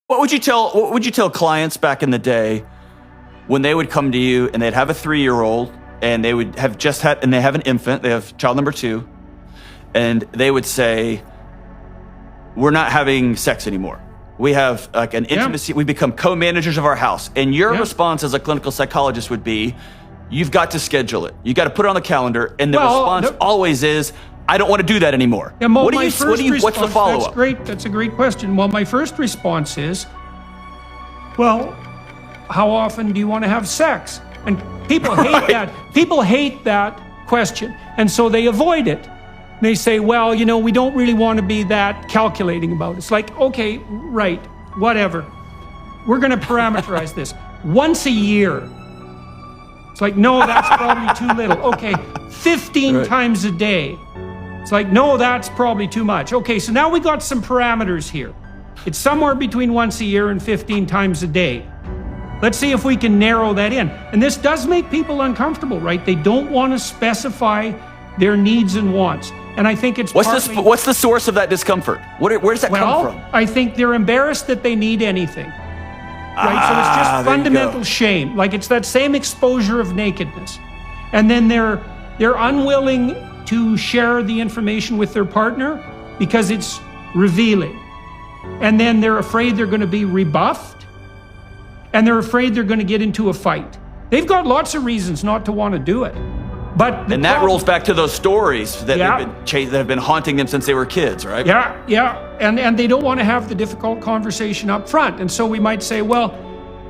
What would you tell clients back in the day when they would come to you and they'd have a 3-year-old and they would have they have an infant, they have child number 2, and they would say, we're not having sex anymore. We have like an intimacy, we become co-managers of our house. And your response as a clinical psychologist would be, you've got to schedule it. You got to put it on the calendar. And the response always is, I don't want to do that anymore. Yeah, what's the follow-up? That's great. That's a great question. Well, my first response is, well, how often do you want to have sex? And people hate that. People hate that question. And so they avoid it. They say, well, you know, we don't really want to be that calculating about it. It's like, okay, right, whatever. We're going to parameterize this. Once a year. It's like, no, that's probably too little. Okay, 15 times a day. It's like, no, that's probably too much. Okay, so now we got some parameters here. It's somewhere between once a year and 15 times a day. Let's see if we can narrow that in. And this does make people uncomfortable, right? They don't want to specify their needs and wants. And I think it's what's the source of that discomfort? Where does that come from? I think they're embarrassed that they need anything. Right? So it's just fundamental shame. Like it's that same exposure of nakedness. And then they're unwilling to share the information with their partner because it's revealing. And then they're afraid they're going to be rebuffed. And they're afraid they're going to get into a fight. They've got lots of reasons not to want to do it. And that rolls back to those stories that have been haunting them since they were kids, right? Yeah. And they don't want to have the difficult conversation up front. And so we might say, well,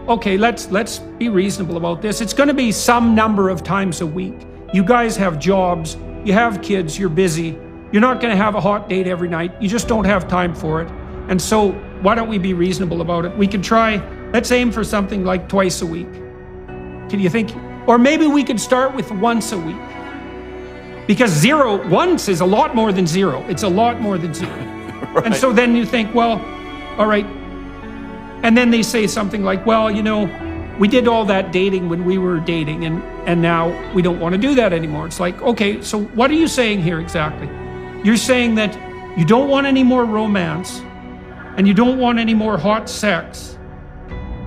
okay, let's be reasonable about this. It's going to be some number of times a week. You guys have jobs, you have kids, you're busy. You're not going to have a hot date every night. You just don't have time for it. And so why don't we be reasonable about it? We could let's aim for something like twice a week. Can you think? Or maybe we could start with once a week. Because once is a lot more than 0. It's a lot more than 0. Right. And so then you think, well, all right. And then they say something like, well, you know, we did all that dating when we were dating and now we don't want to do that anymore. It's like, okay, so what are you saying here exactly? You're saying that you don't want any more romance and you don't want any more hot sex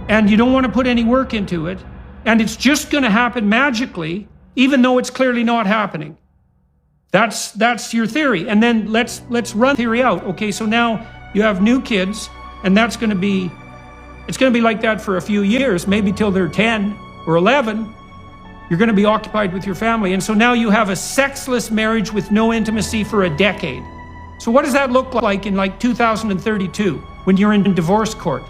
and you don't want to put any work into it. And it's just going to happen magically, even though it's clearly not happening. That's your theory. And then let's run theory out. Okay, so now you have new kids, and it's going to be like that for a few years, maybe till they're 10 or 11. You're going to be occupied with your family. And so now you have a sexless marriage with no intimacy for a decade. So what does that look like in like 2032 when you're in divorce court?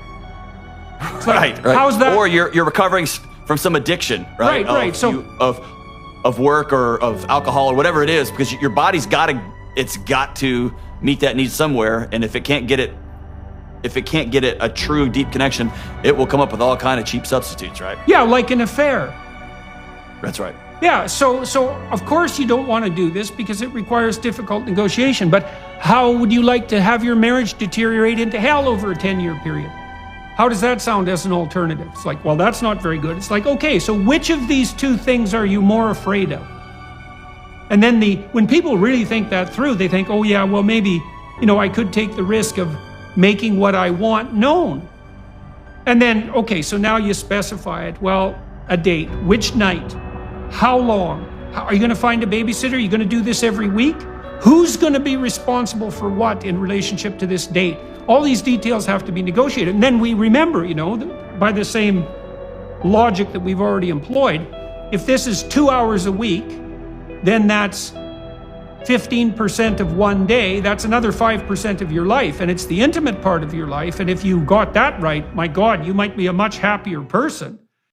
Right. How's that? Or you're recovering from some addiction, right? Right. Of work or of alcohol or whatever it is, because your body's got to meet that need somewhere, and if it can't get it a true deep connection, it will come up with all kind of cheap substitutes, right? Yeah, like an affair. That's right. Yeah, so of course you don't want to do this because it requires difficult negotiation, but how would you like to have your marriage deteriorate into hell over a 10-year period? How does that sound as an alternative? It's like, well, that's not very good. It's like, okay, so which of these two things are you more afraid of? And then when people really think that through, they think, oh yeah, well maybe, I could take the risk of making what I want known. And then, okay, so now you specify it. Well, a date, which night, how long? Are you going to find a babysitter? Are you going to do this every week? Who's going to be responsible for what in relationship to this date? All these details have to be negotiated. And then we remember, by the same logic that we've already employed, if this is 2 hours a week, then that's 15% of one day. That's another 5% of your life. And it's the intimate part of your life. And if you got that right, my God, you might be a much happier person.